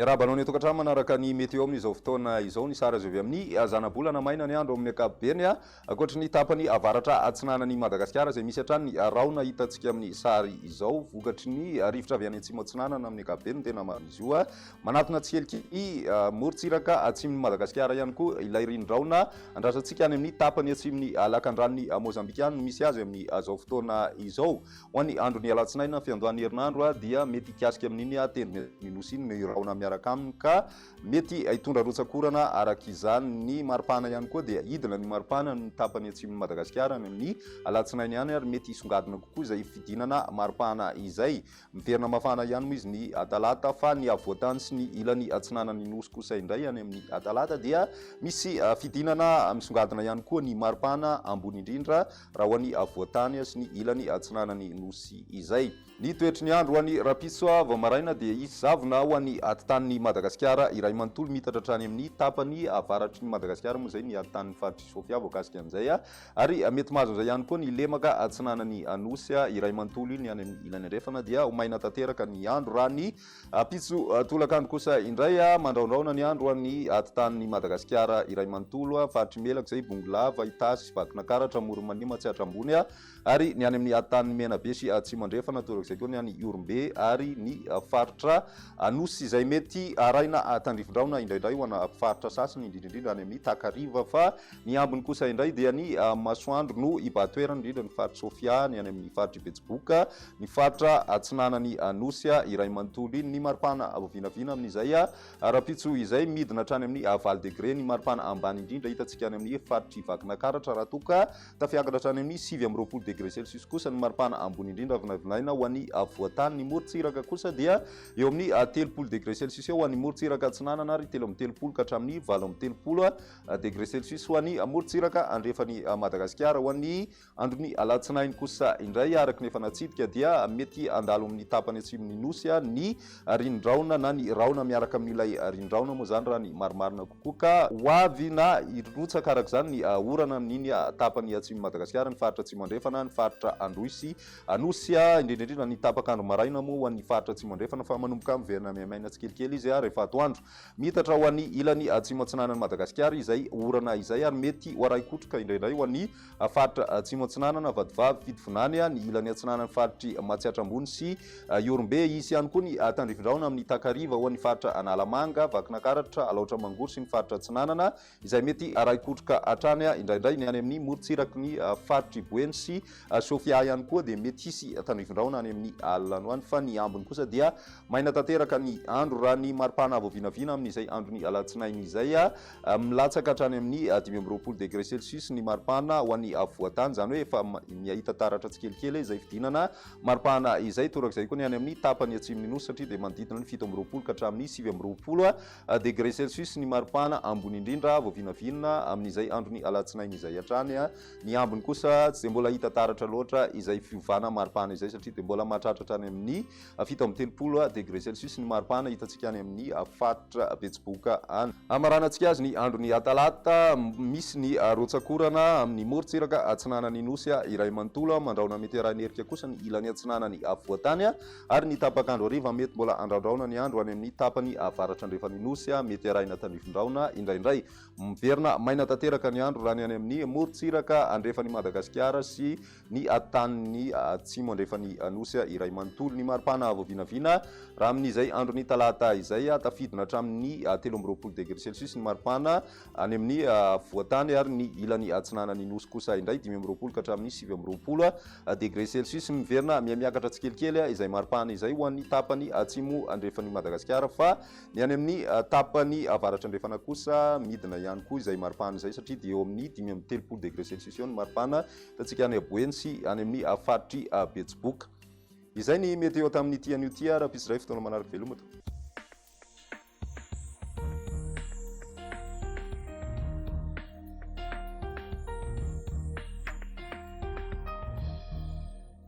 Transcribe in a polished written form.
Miarabanao ny tokantrano manaraka ny météo amin'izao fotoana izao ny sara azy avy amin'ny zana-bolana maina ny andro amin'ny ankapobeny ankoatra ny tapany avaratra atsinanan'ny Madagasikara izay misy hatrany rahona hitantsika amin'ny sary izao vokatry ny rivotra avy any atsimo atsinanana amin'ny ankapobeny tena izy io manatona tsikelikely morontsiraka atsimon'ny Madagasikara ihany koa ilay rindraona andrasantsika any amin'ny tapany atsimon'ny lakan-dranony Mozambikiana no misy azy amin'ny zao fotoana izao ho an'ny andron'ny alatsinaina fiandohan'ny herinandro dia mety hikasika amin'iny tendro minosy iny ny rahona miaraka aminy ka mety hitondra rotsakorana araka izany ny maripana ihany koa dia idina ny maripana ny tapany atsimon'ny Madagasikara amin'ny alatsinainy ihany ary mety hisongadina kokoa izay fidinana maripana izay miverina mafana ihany moa izy ny talata fa ny avoatany sy ny ilany atsinanany nosy kosa indray any amin'ny talata dia misy fidinana misongadina ihany koa ny maripana ambony indrindra raha ho an'ny avoatany sy ny ilany atsinanany nosy izay ny toetry ny andro ho an'ny rapitsoa vao maraina dia isy zavona ho an'ny atitan'ny Madagasikara iray manontolo mitatra hatrany amin'ny tapany avaratry ny Madagasikara moa izay ny atitan'ny faritry Sofia voakasika an'izay ary mety mahazo an'izay ihany koa ny lemaka atsinanany nosy iray manontolo iny any amin'ny ilany andrefana dia ho maina tanteraka ny andro raha ny pitso tolakandro kosa indray mandraondraona ny andro ho an'ny atitan'ny Madagasikara iray manontolo faritry melaka izay bongolava itasy vakinakaratra moromanima tsy hatrambony ary ny any amin'ny atitan'ny menabe sy atsimo andrefana torak'izay koa ny any Iorombe ary ny faritra nosy izay mety araina tandrivindraona indraindray ho ana faritra sasany indrindraindrindra any amin'ny takariva fa ny ambiny kosa indray dia ny masoandro no ibatoerana indrindra ny faritra Sofia ny any amin'ny faritra Betsiboka ny faritra atsinanany nosy iray manontolo iny ny maripana vinavina amin'izay rapitso izay midina hatrany amin'ny valo degré ny maripana ambany indrindra hitantsika any amin'ny faritra vakinakaratra raha toka tafiakatra hatrany amin'ny 7 degré celsius kosa ny maripana ambony indrindra vinavinaina ho an'ny avoatany ny morontsiraka kosa dia eo amin'ny 30 degré celsius eo ho an'ny morontsiraka atsinanana ary 3 ka hatramin'ny 4 degré celsius ho an'ny morontsiraka andrefan'ny Madagasikara ho an'ny andron'ny alatsinainy kosa indray araka nefa natsidika dia mety andalo amin'ny tapany atsimon'ny nosy ny rindraona na ny raona miaraka amin'ilay rindraona moa zany raha ny marimarina kokoa ka hoavy na irotsaka araka izany ny orana amin'iny tapany atsimon'ny Madagasikara ny faritra atsimo andrefana ny faritra Androisy nosy indrindraindrindra ny tapakandro maraina moa ho an'ny faritra atsimo andrefana fa manomboka miverina miamaina tsikelikely izy rehefa atoandro mitatra ho an'ny ilany atsimo atsinanan'ny Madagasikara izay orana izay ary mety ho araikotroka indraindray ho an'ny faritra atsimo atsinanana vadivavy fitovinany ny ilany atsinanan'ny faritry Matsiatrambony sy Iorombe isy ihany koa ny tandrivindraona amin'ny takariva ho an'ny faritra Analamanga vakinakaratra alaotra mangoro sy ny faritra atsinanana izay mety araikotroka hatrany indraindray ny any amin'ny morontsiraky ny faritry Boeny sy Sofia ihany koa dia mety hisy tandrivindraona any amin'ny alina any fa ny ambiny kosa dia maina tanteraka ny andro raha ny maripana avo vinavina amin'izay androny alatsinainy izay milatsaka hatrany amin'ny 5 degré celsius ny maripana ho an'ny avoatany izany hoe efa miahita taratra tsikelikely izay fidinana maripana izay torak'izay koa ny any amin'ny tapany atsimon'ny nosy satria dia manodidina ny 7 ka hatramin'ny 7 degré celsius ny maripana ambony indrindra avo vinavina amin'izay androny alatsinainy izay hatrany ny ambiny kosa tsy dia mbola hita taratra loatra izay fiovana maripana izay satria dia mbola mahatratra hatrany amin'ny 7 degré celsius ny maripana hitantsika any amin'ny faritra Betsiboka any amaranantsika azy ny androny talata misy ny rotsakorana amin'ny morontsiraka atsinanany nosy iray manontolo mandraona mety rahanerika kosa ny ilany atsinanany avoatany ary ny tapakandro hariva mety mbola andraondraona ny andro any amin'ny tapany avaratra andrefany nosy mety arahina tandrivindraona indraindray miverina maina tanteraka ny andro raha ny any amin'ny morontsiraka andrefan'ny Madagasikara sy ny atan'ny atsimo andrefan'ny nosy iray manontolo ny maripana avo vinavina raha amin'izay androny talata izay tafidina hatramin'ny 13 degré celsius ny maripana any amin'ny voatany ary ny ilany atsinanany nosy kosa indray 15 ka hatramin'ny 17 degré celsius miverina miamiakatra tsikelikely izay maripana izay ho an'ny tapany atsimo andrefan'ny Madagasikara fa ny any amin'ny tapany avaratra andrefana kosa midina ihany koa izay maripana izay satria dia eo amin'ny 13 degré celsius eo ny maripana tatsika any Boeny sy any amin'ny faritry Betsiboka izay ny meteo tamin'ny tian'io tia raha pisy iray fotoana manaraka veloma to